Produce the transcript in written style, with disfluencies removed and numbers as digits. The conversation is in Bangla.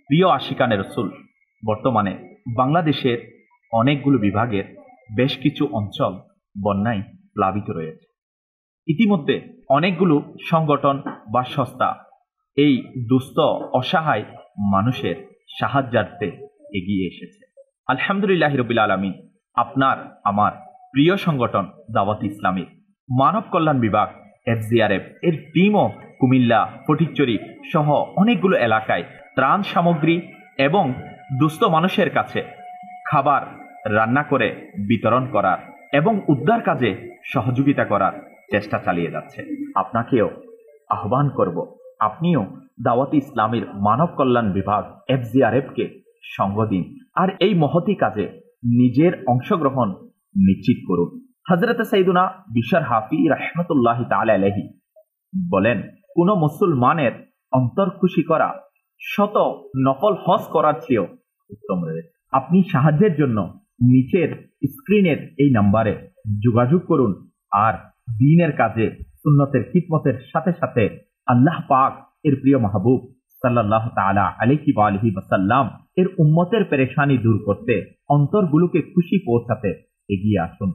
প্রিয় আশিকানে রসুল, বর্তমানে বাংলাদেশের অনেকগুলো বিভাগের বেশ কিছু অঞ্চল বন্যায় প্লাবিত রয়েছে। ইতিমধ্যে অনেকগুলো সংগঠন বা সংস্থা এই দুস্থ অসহায় মানুষের সাহায্যার্থে এগিয়ে এসেছে। আলহামদুলিল্লাহ রাব্বিল আলামিন, আপনার আমার প্রিয় সংগঠন দাওয়াত ইসলামীর মানব কল্যাণ বিভাগ FGRF এর টিমও কুমিল্লা, ফটিকছড়ি সহ অনেকগুলো এলাকায় ত্রাণ সামগ্রী এবং দুস্থ মানুষের কাছে খাবার রান্না করে বিতরণ করার এবং উদ্ধার কাজে সহযোগিতা করার চেষ্টা চালিয়ে যাচ্ছে। আপনাকেও আহ্বান করব, আপনিও দাওয়াত ইসলামের মানব কল্যাণ বিভাগ FGRF-কে সঙ্গ দিন আর এই মহতি কাজে নিজের অংশগ্রহণ নিশ্চিত করুন। হযরত সাইয়্যিদুনা বিশর হাফি রাহমাতুল্লাহি তাআলা আলাইহি বলেন, কোন মুসলমানের অন্তর খুশি করা শত নফল হজ করার চেয়েও উত্তম রয়েছে। আপনি সাহায্যের জন্য নিচের স্ক্রিনের এই নাম্বারে যোগাযোগ করুন আর দ্বীনের কাজে সুন্নতের খিদমতের সাথে সাথে আল্লাহ পাক এর প্রিয় মাহবুব সাল্লাল্লাহু তাআলা আলাইহি ওয়া আলিহি ওয়াসাল্লাম এর উম্মতের পেরেশানি দূর করতে, অন্তরগুলোকে খুশি পৌঁছাতে এগিয়ে আসুন।